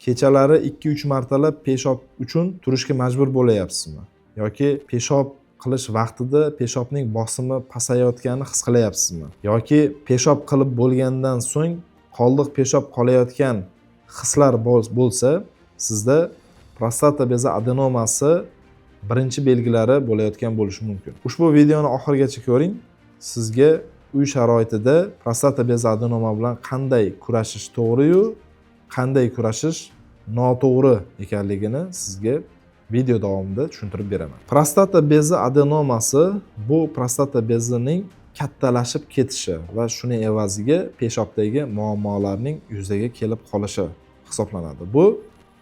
kechalari 2-3 martalab peshob uchun turishga majbur bo'layapsizmi? Yoki peshob qilish vaqtida peshobning bosimi pasayayotganini his qilyapsizmi? Yoki peshob qilib bo'lgandan so'ng qoldiq peshob qolayotgan hislar bo'lsa, sizda prostata bezi adenomasi birinchi belgilari bo'layotgan bo'lishi mumkin. Ushbu videoni oxirigacha ko'ring. Sizga uy sharoitida prostata bezi adenoma bilan qanday kurashish to'g'ri-yu, qanday kurashish noto'g'ri ekanligini sizga video davomida tushuntirib beraman. Prostata bezi adenomasi bu prostata bezining kattalashib ketishi va shuning evaziga peshobdagi muammolarning yuzaga kelib qolishi hisoblanadi. Bu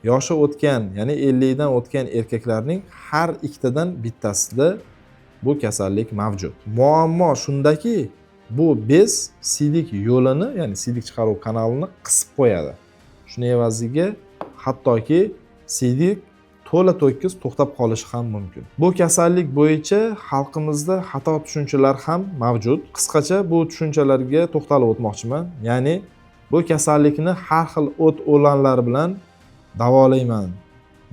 yoshi o'tgan, ya'ni 50 dan o'tgan erkaklarning har ikkitadan bittasida bu kasallik mavjud. Muammo shundaki, bu bez siydik yo'lini, ya'ni siydik chiqaruv kanalini qisib qo'yadi. Shuning evaziga hattoki siydik to'la-to'kis to'xtab qolishi ham mumkin. Bu kasallik bo'yicha xalqimizda xato tushunchalar ham mavjud. Qisqacha bu tushunchalarga to'xtalib o'tmoqchiman. Ya'ni bu kasallikni har xil o't-o'lanlar bilan davolayman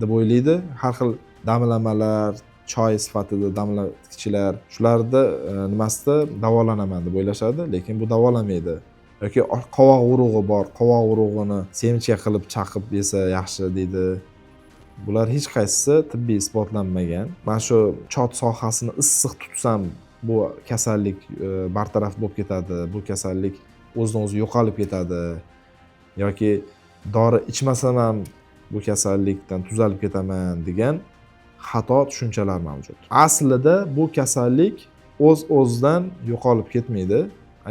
deb o'ylaydi. Har xil damlamalar, choy sifatida damlatgichlar, shularda nimasida davolanaman deb o'ylashadi, lekin bu davolamaydi. Yoki qovoq urug'i bor, qovoq urug'ini semcha qilib chaqib yesa yaxshi deydi. Bular hech qaysisi tibbiy isbotlanmagan. Mana shu chot sohasini issiq tutsam bu kasallik bartaraf bo'lib ketadi, bu kasallik o'zidan o'zi yo'qolib ketadi yoki dori ichmasam ham bu kasallikdan tuzalib ketaman degan xato tushunchalar mavjud. Aslida bu kasallik o'z-o'zidan yo'qolib ketmaydi.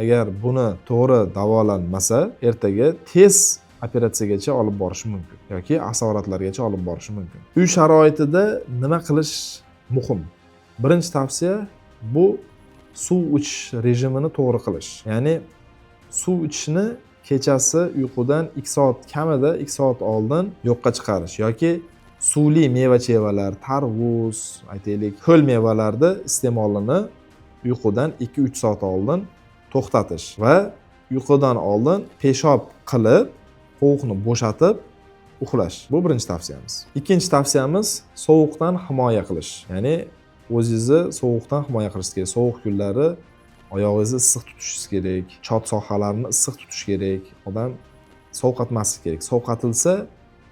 Agar buni to'g'ri davolanmasa, ertaga tez operatsiyagacha olib borishi mumkin yoki asoratlargacha olib borishi mumkin. Uy sharoitida nima qilish muhim? Birinchi tavsiya bu suv ichish rejimini to'g'ri qilish. Ya'ni suv ichishni kechasi uyqudan 2 soat, kamida 2 soat oldin yo'qqa chiqarish yoki suvli meva-chevalar, tarvuz, aytaylik, ho'l mevalarda iste'molini uyqudan 2-3 soat oldin to'xtatish va uyqudan oldin peshob qilib, qo'uqni bo'shatib uxlash. Bu birinchi tavsiyamiz. Ikkinchi tavsiyamiz sovuqdan himoya qilish. Ya'ni o'zingizni sovuqdan himoya qilish kerak. Sovuq kunlari oyog'ingizni issiq tutishingiz kerak, chot sohalarini issiq tutish kerak. Odam sovqatmaslik kerak. Sovqatilsa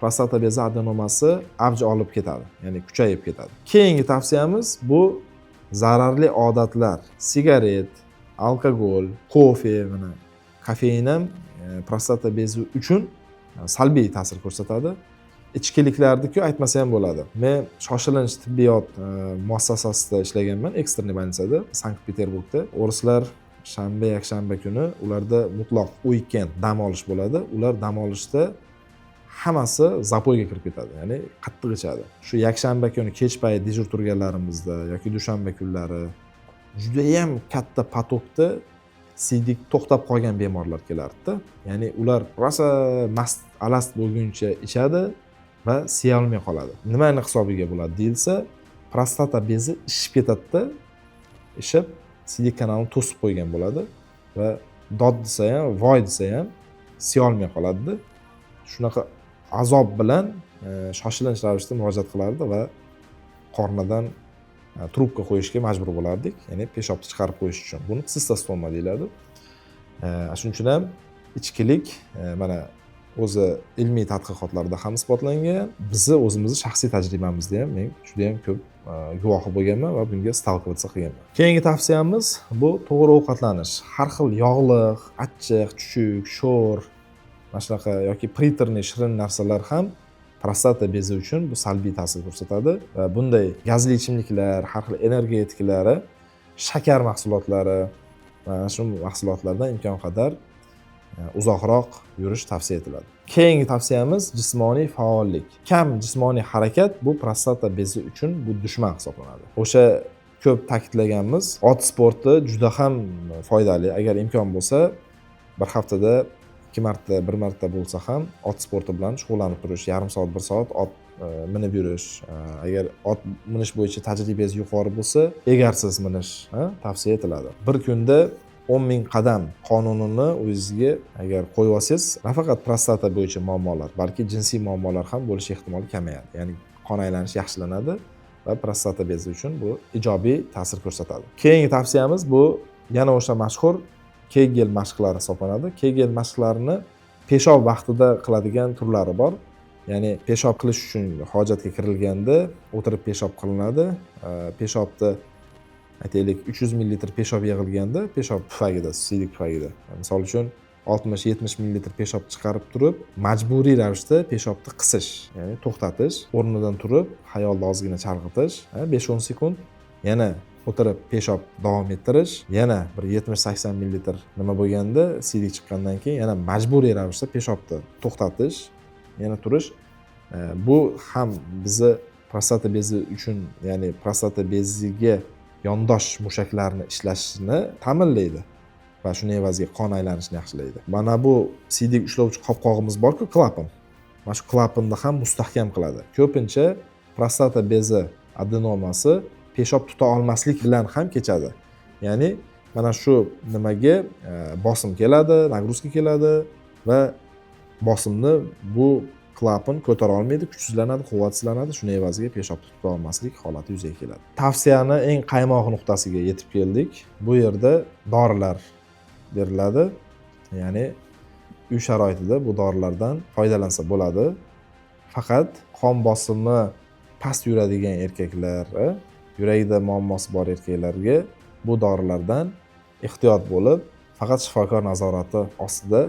prostata bezi adenomasi avj olib ketadi, ya'ni kuchayib ketadi. Keyingi tavsiyamiz bu zararli odatlar. Sigaret, alkogol, kofe, mana kofein ham prostata bezi uchun salbiy ta'sir ko'rsatadi. Ichkiliklarni-ku aytmasa ham bo'ladi. Men shoshilinch tibbiyot muassasasida ishlaganman, eksterniy больницада, Sankt-Peterburgda. O'rislar shanba, yakshanba kuni ularda mutlaq weekend dam olish bo'ladi. Ular dam olishda hammasi zapoyga kirib ketadi, ya'ni qattiq ichadi. Shu yakshanba kuni kech payt dejur turganlarimizda yoki dushanba kunlari juda ham katta potokda siydik to'xtab qolgan bemorlar kelardi-da. Ya'ni ular rosa mast alast bo'lguncha ichadi va siya olmay qoladi. Nimani hisobiga bo'ladi deyilsa, prostata bezi ishib ketadi-da, ishib siydik kanalini to'sib qo'ygan bo'ladi va dod desa ham, voy desa ham siya olmay qoladi-da. Shunaqa azob bilan shoshilinch ravishda murojaat qilardi va qornidan trubka qo'yishga majbur bo'lardik, ya'ni peshobni chiqarib qo'yish uchun. Buni sistostoma deyiladi. Shuning uchun ham ichkilik mana o'zi ilmiy tadqiqotlarda ham isbotlangan. Bizni o'zimizni shaxsiy tajribamizda ham men juda ham ko'p guvohi bo'lganman va bunga stalkovаться qilganman. Keyingi tavsiyamiz bu to'g'ri ovqatlanish. Har xil yog'liq, achchiq, chuchuk, sho'r, mana shunaqa yoki pritorniy shirin narsalar ham prostata bezi uchun bu salbiy ta'sir ko'rsatadi va bunday gazli ichimliklar, har xil energetiklari, shakar mahsulotlari va shu mahsulotlardan imkon qadar uzoqroq yurish tavsiya etiladi. Keyingi tavsiyamiz jismoniy faollik. Kam jismoniy harakat bu prostata bezi uchun bu dushman hisoblanadi. O'sha ko'p ta'kidlaganmiz, ot sporti juda ham foydali. Agar imkon bo'lsa, bir haftada 2 marta, 1 marta bo'lsa ham ot sporti bilan shug'ullanib turish, yarim soat, 1 soat ot minib yurish. Agar ot minish bo'yicha tajribangiz yuqori bo'lsa, egarsiz minish tavsiya etiladi. Bir kunda 10 ming qadam qonunini o'zingizga agar qo'yib olsangiz, nafaqat prostata bo'yicha muammolar, balki jinsiy muammolar ham bo'lish ehtimoli kamayadi. Ya'ni qon aylanishi yaxshilanadi va prostata bezi uchun bu ijobiy ta'sir ko'rsatadi. Keyingi tavsiyamiz bu yana o'sha mashhur Kegel mashqlari hisoblanadi. Kegel mashqlarini peshob vaqtida qiladigan turlari bor. Ya'ni peshob qilish uchun hojatga kirilganda o'tirib peshob qilinadi. Peshobni aytaylik 300 ml peshob yig'ilganda, peshob pufagida, siydik pufagida. Misol uchun 60-70 ml peshob chiqarib turib, majburiy ravishda peshobni qisish, ya'ni to'xtatish, o'rnidan turib, xayolni ozgina chalg'itish, 5-10 sekund, yana o'tirib peshob davom ettirish, yana bir 70-80 ml nima bo'lganda, siydik chiqqandan keyin yana majburiy ravishda peshobni to'xtatish, yana turish. Bu ham bizni prostata bezi uchun, ya'ni prostata beziga yondosh mushaklarni ishlashini ta'minlaydi va shuning evaziga qon aylanishini yaxshilaydi. Mana bu siydik ushlovchi qopqog'imiz bor-ku, klapan. Mana shu klapanni ham mustahkam qiladi. Ko'pincha prostata bezi adenomasi peshob tuta olmaslik bilan ham kechadi. Ya'ni mana shu nimaga bosim keladi, nagruzka keladi va bosimni bu klapan ko'tara olmaydi, kuchsizlanadi, quvvatsizlanadi. Shuning evaziga peshobni tuta olmaslik holati yuzaga keladi. Tavsiyani eng qaymoq nuqtasiga yetib keldik. Bu yerda dorilar beriladi. Ya'ni uy sharoitida bu dorilardan foydalansa bo'ladi. Faqat qon bosimi past yuradigan erkaklar, yuragida muammosi bor erkaklarga bu dorilardan ehtiyot bo'lib, faqat shifokor nazorati ostida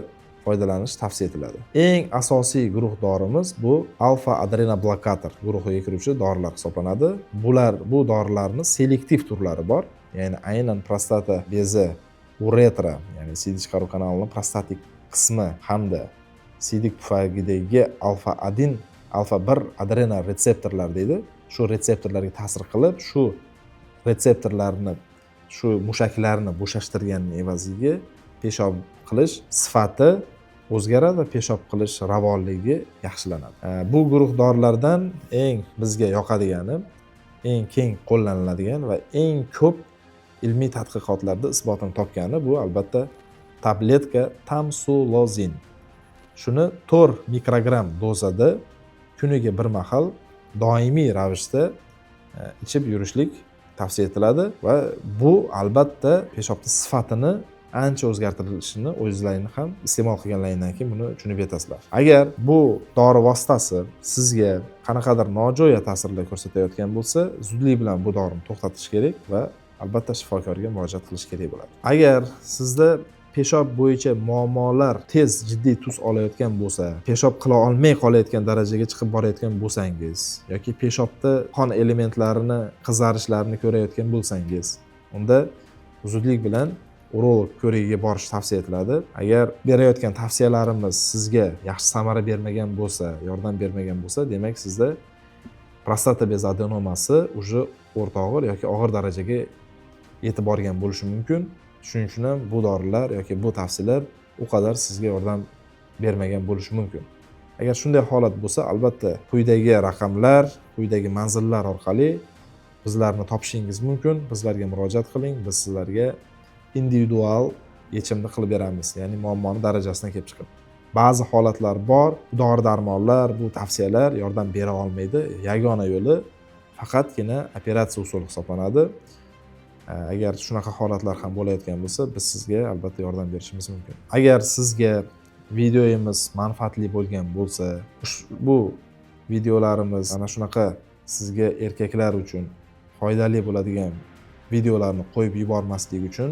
foydalanish tavsiya etiladi. Eng asosiy guruh dorimiz bu alfa adrenoblokator guruhiga kiruvchi dorilar hisoblanadi. Bu dorilarning selektiv turlari bor. Ya'ni aynan prostata bezi uretra, ya'ni siydik chiqaruv kanalining prostatik qismi hamda siydik pufagidagi alfa 1 adrena retseptorlar deydi. Shu retseptorlarga ta'sir qilib, shu retseptorlarni, shu mushaklarni bo'shashtirganning evaziga peshob qilish sifati o'zgaradi va peshob qilish ravonligi yaxshilanadi. Bu guruh dorilardan eng bizga yoqadigani, eng keng qo'llaniladigan va eng ko'p ilmiy tadqiqotlarda isbotini topgani bu albatta tabletka tamsulozin. Shuni 4 mikrogram dozada kuniga bir mahal doimiy ravishda ichib yurishlik tavsiya etiladi va bu albatta peshobning sifatini ancha o'zgartirishini o'zlaringiz ham iste'mol qilganlaringizdan keyin buni tushunib yetasizlar. Agar bu dori vositasi sizga qanaqadir nojo'ya ta'sirlar ko'rsatayotgan bo'lsa, zudlik bilan bu dorini to'xtatish kerak va albatta shifokorga murojaat qilish kerak bo'ladi. Agar sizda peshob bo'yicha muammolar tez jiddiy tus olayotgan bo'lsa, peshob qila olmay qolayotgan darajaga chiqib borayotgan bo'lsangiz yoki peshobda qon elementlarini qizarishlarini ko'rayotgan bo'lsangiz, unda zudlik bilan urolog ko'rigiga borish tavsiya etiladi. Agar berayotgan tavsiyalarimiz sizga yaxshi samara bermagan bo'lsa, yordam bermagan bo'lsa, demak sizda prostata bezi adenomasi уже o'rta og'ir yoki og'ir darajaga yetib borgan bo'lishi mumkin. Shuning uchun ham bu dorilar yoki bu tavsiyalar u qadar sizga yordam bermagan bo'lishi mumkin. Agar shunday holat bo'lsa, albatta quyidagi raqamlar, quyidagi manzillar orqali bizlarni topishingiz mumkin. Bizlarga murojaat qiling, biz sizlarga individual yechimni qilib beramiz, ya'ni muammoni darajasidan kelib chiqib. Ba'zi holatlar bor, dori-darmonlar, bu tavsiyalar yordam bera olmaydi. Yagona yo'li faqatgina operatsiya usuli hisoblanadi. Agar shunaqa holatlar ham bo'layotgan bo'lsa, biz sizga albatta yordam berishimiz mumkin. Agar sizga videoyimiz manfaatli bo'lgan bo'lsa, bu videolarimiz ana shunaqa sizga erkaklar uchun foydali bo'ladigan videolarni qo'yib yubormaslik uchun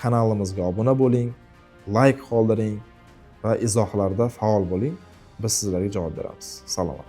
kanalimizga obuna bo'ling, like qoldiring va izohlarda faol bo'ling. Biz sizlarga javob beramiz. Salomat.